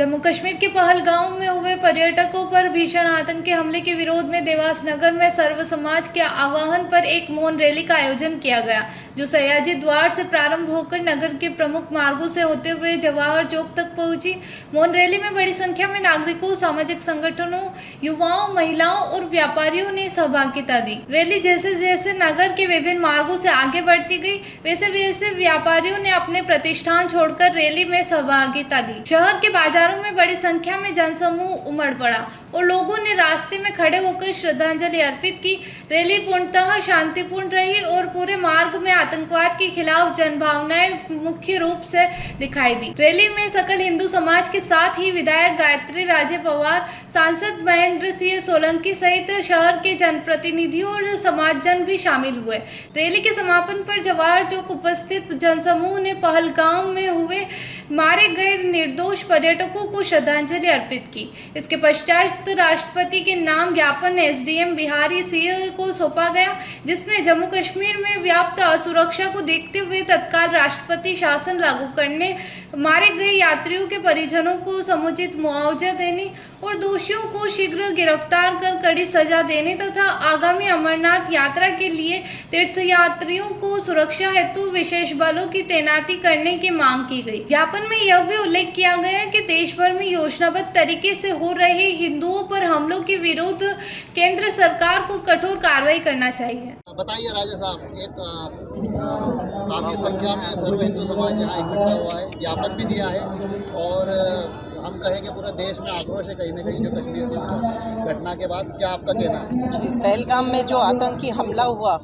जम्मू कश्मीर के पहलगाम में हुए पर्यटकों पर भीषण आतंकी हमले के विरोध में देवास नगर में सर्व समाज के आह्वान पर एक मौन रैली का आयोजन किया गया, जो सयाजी द्वार से प्रारंभ होकर नगर के प्रमुख मार्गों से होते हुए जवाहर चौक तक पहुंची। मौन रैली में बड़ी संख्या में नागरिकों, सामाजिक संगठनों, युवाओं, महिलाओं और व्यापारियों ने सहभागिता दी। रैली जैसे जैसे नगर के विभिन्न मार्गों से आगे बढ़ती गई, वैसे वैसे व्यापारियों ने अपने प्रतिष्ठान छोड़कर रैली में सहभागिता दी। शहर के बाजारों में बड़ी संख्या में जनसमूह उमड़ पड़ा और लोगों ने रास्ते में खड़े होकर श्रद्धांजलि अर्पित की। रैली पूर्णतः शांतिपूर्ण रही और पूरे मार्ग में आतंकवाद के खिलाफ जनभावनाएं मुख्य रूप से दिखाई दी। रैली में सकल हिंदू समाज के साथ ही विधायक गायत्री राजे पवार, सांसद महेंद्र सिंह सोलंकी सहित शहर के जनप्रतिनिधियों और समाजजन भी शामिल हुए। रैली के समापन पर जवाहर चौक उपस्थित जनसमूह ने पहलगाम में हुए मारे गए निर्दोष पर्यटकों को श्रद्धांजलि अर्पित की। इसके पश्चात राष्ट्रपति के नाम ज्ञापन एसडीएम बिहारी सिंह को सौंपा गया, जिसमें जम्मू कश्मीर में व्याप्त असुरक्षा को देखते हुए तत्काल राष्ट्रपति शासन लागू करने, मारे गए यात्रियों के परिजनों को समुचित मुआवजा देने और दोषियों को शीघ्र गिरफ्तार कर कड़ी सजा देने तथा आगामी अमरनाथ यात्रा के लिए तीर्थयात्रियों को सुरक्षा हेतु विशेष बलों की तैनाती करने की मांग की गई। ज्ञापन में यह भी उल्लेख किया गया कि देश भर में योजनाबद्ध तरीके से हो रहे हिंदुओं पर हमलों के विरुद्ध केंद्र सरकार को कठोर कार्रवाई करना चाहिए। बताइए राजा साहब, एक काफी संख्या में सर्व हिंदू समाज यहाँ इकट्ठा हुआ है, ज्ञापन भी दिया है और हम कहें कि पूरे देश में आक्रोश है कहीं न कहीं जो कश्मीर की घटना के बाद। क्या आपका कहना है? पहलगाम में जो आतंकी हमला हुआ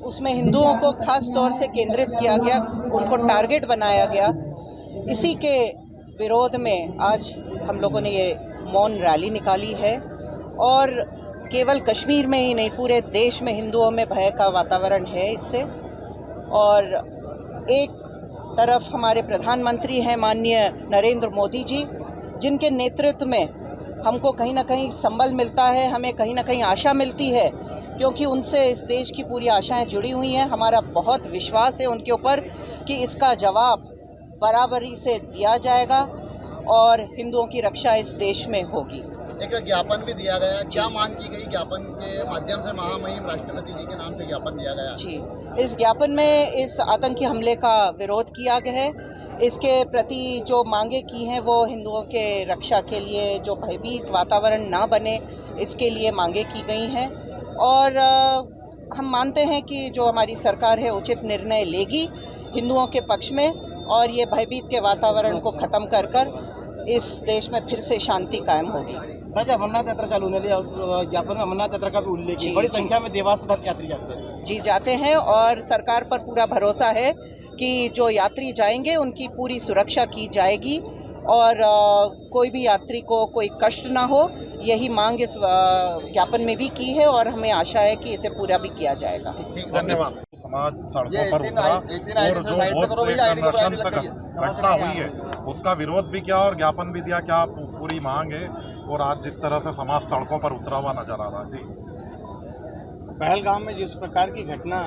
उसमें हिंदुओं को खास तौर से केंद्रित किया गया, उनको टारगेट बनाया गया। इसी के विरोध में आज हम लोगों ने ये मौन रैली निकाली है और केवल कश्मीर में ही नहीं, पूरे देश में हिंदुओं में भय का वातावरण है इससे। और एक तरफ हमारे प्रधानमंत्री हैं माननीय नरेंद्र मोदी जी, जिनके नेतृत्व में हमको कहीं ना कहीं संबल मिलता है, हमें कहीं ना कहीं आशा मिलती है, क्योंकि उनसे इस देश की पूरी आशाएं जुड़ी हुई हैं। हमारा बहुत विश्वास है उनके ऊपर कि इसका जवाब बराबरी से दिया जाएगा और हिंदुओं की रक्षा इस देश में होगी। एक ज्ञापन भी दिया गया, क्या मांग की गई? ज्ञापन के माध्यम से महामहिम राष्ट्रपति जी के नाम पे ज्ञापन दिया गया जी। इस ज्ञापन में इस आतंकी हमले का विरोध किया गया है। इसके प्रति जो मांगे की हैं वो हिंदुओं के रक्षा के लिए, जो भयभीत वातावरण ना बने, इसके लिए मांगे की गई हैं और हम मानते हैं कि जो हमारी सरकार है उचित निर्णय लेगी हिंदुओं के पक्ष में और ये भयभीत के वातावरण को ख़त्म कर कर इस देश में फिर से शांति कायम होगी। राजा, अमरनाथ यात्रा चालू होने वाली, ज्ञापन में अमरनाथ यात्रा का भी उल्लेख है। बड़ी संख्या में देवास यात्री जाते हैं। जी, जाते हैं और सरकार पर पूरा भरोसा है कि जो यात्री जाएंगे उनकी पूरी सुरक्षा की जाएगी और कोई भी यात्री को कोई कष्ट ना हो, यही मांग इस ज्ञापन में भी की है और हमें आशा है कि इसे पूरा भी किया जाएगा। धन्यवाद। समाज सड़कों पर उतरा और जो बहुत एक नृशंस घटना हुई है उसका विरोध भी किया और ज्ञापन भी दिया। क्या पूरी मांग है और आज जिस तरह से समाज सड़कों पर उतरा हुआ नजर आ रहा है? जी, पहलगाम में जिस प्रकार की घटना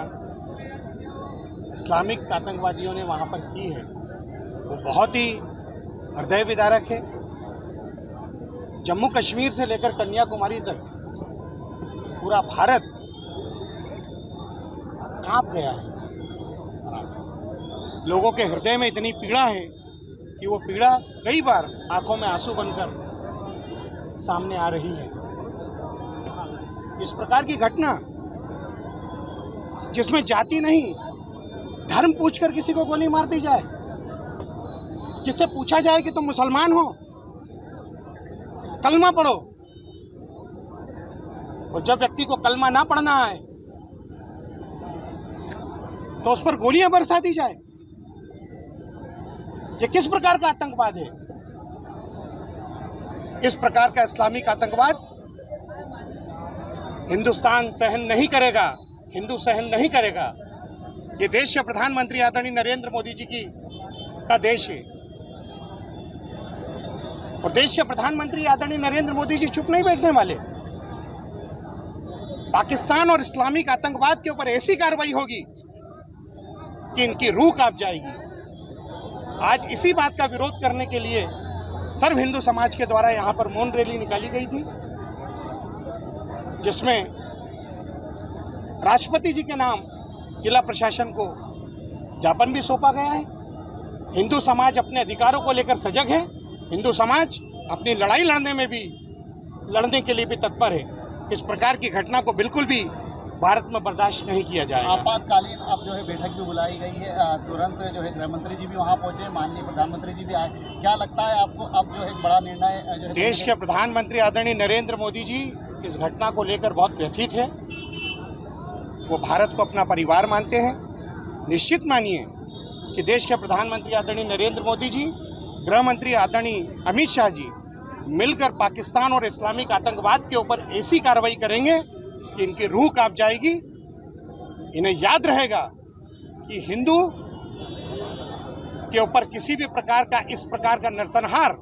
इस्लामिक आतंकवादियों ने वहां पर की है वो बहुत ही हृदय विदारक है। जम्मू कश्मीर से लेकर कन्याकुमारी तक पूरा भारत कांप गया है। लोगों के हृदय में इतनी पीड़ा है कि वो पीड़ा कई बार आंखों में आंसू बनकर सामने आ रही है। इस प्रकार की घटना जिसमें जाति नहीं, धर्म पूछकर किसी को गोली मार दी जाए, जिससे पूछा जाए कि तुम मुसलमान हो, कलमा पढ़ो, और जब व्यक्ति को कलमा ना पढ़ना है तो उस पर गोलियां बरसा दी जाए। ये किस प्रकार का आतंकवाद है? इस प्रकार का इस्लामिक आतंकवाद हिंदुस्तान सहन नहीं करेगा, हिंदू सहन नहीं करेगा। ये देश के प्रधानमंत्री आदरणीय नरेंद्र मोदी जी का देश है और देश के प्रधानमंत्री आदरणीय नरेंद्र मोदी जी चुप नहीं बैठने वाले। पाकिस्तान और इस्लामिक आतंकवाद के ऊपर ऐसी कार्रवाई होगी कि इनकी रूह कांप जाएगी। आज इसी बात का विरोध करने के लिए सर्व हिंदू समाज के द्वारा यहाँ पर मौन रैली निकाली गई थी, जिसमें राष्ट्रपति जी के नाम जिला प्रशासन को ज्ञापन भी सौंपा गया है। हिंदू समाज अपने अधिकारों को लेकर सजग है। हिंदू समाज अपनी लड़ाई लड़ने के लिए भी तत्पर है। इस प्रकार की घटना को बिल्कुल भी भारत में बर्दाश्त नहीं किया जाएगा। आपातकालीन अब जो है बैठक भी बुलाई गई है, तुरंत जो है गृह मंत्री जी भी वहां पहुंचे, माननीय प्रधानमंत्री जी भी आए। क्या लगता है आपको अब जो है एक बड़ा निर्णय जो है देश के प्रधानमंत्री आदरणीय नरेंद्र मोदी जी इस घटना को लेकर बहुत व्यथित है। वो भारत को अपना परिवार मानते हैं। निश्चित मानिए कि देश के प्रधानमंत्री आदरणीय नरेंद्र मोदी जी, गृह मंत्री आदरणीय अमित शाह जी मिलकर पाकिस्तान और इस्लामिक आतंकवाद के ऊपर ऐसी कार्रवाई करेंगे कि इनकी रूह कांप जाएगी। इन्हें याद रहेगा कि हिंदू के ऊपर किसी भी प्रकार का इस प्रकार का नरसंहार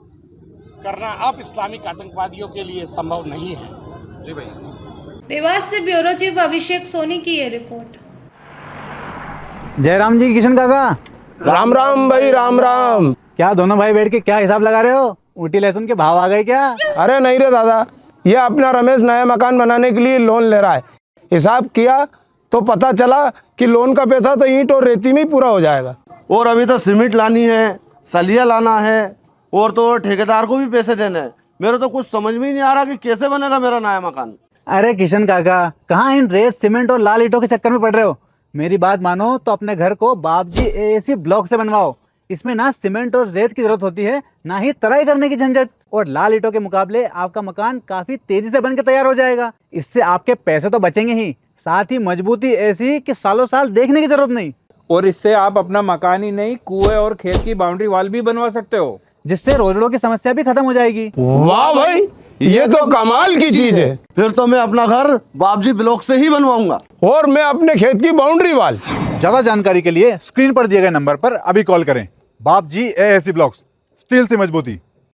करना अब इस्लामिक आतंकवादियों के लिए संभव नहीं है। जी भाई। देवास से ब्यूरो चीफ अभिषेक सोनी की ये रिपोर्ट। जयराम जी, किशन काका। राम राम भाई, राम राम। क्या दोनों भाई बैठ के क्या हिसाब लगा रहे हो? ऊटी लहसुन के भाव आ गए क्या? अरे नहीं रे दादा, ये अपना रमेश नया मकान बनाने के लिए लोन ले रहा है। हिसाब किया तो पता चला कि लोन का पैसा तो ईंट और रेती में ही पूरा हो जाएगा। और अभी तो सीमेंट लानी है, सलिया लाना है, और तो ठेकेदार को भी पैसे देने हैं। मेरे तो कुछ समझ में ही नहीं आ रहा कि कैसे बनेगा मेरा नया मकान। अरे किशन काका, कहाँ इन रेत सीमेंट और लाल ईंटों के चक्कर में पड़ रहे हो? मेरी बात मानो तो अपने घर को बाबजी एएसी ब्लॉक से बनवाओ। इसमें ना सीमेंट और रेत की जरूरत होती है, ना ही तराई करने की झंझट। और लाल ईंटों के मुकाबले आपका मकान काफी तेजी से बनकर तैयार हो जाएगा। इससे आपके पैसे तो बचेंगे ही, साथ ही मजबूती ऐसी कि सालों साल देखने की जरूरत नहीं। और इससे आप अपना मकान ही नहीं, कुएं और खेत की बाउंड्री वॉल भी बनवा सकते हो, जिससे रोजड़ों की समस्या भी खत्म हो जाएगी। वाह भाई, ये तो कमाल की चीज है। फिर तो मैं अपना घर बाबजी ब्लॉक से ही बनवाऊंगा। और मैं अपने खेत की बाउंड्री वाल। ज्यादा जानकारी के लिए स्क्रीन पर दिए गए नंबर पर अभी कॉल करें। बाबजी एएसी ब्लॉक्स, स्टील से मजबूती।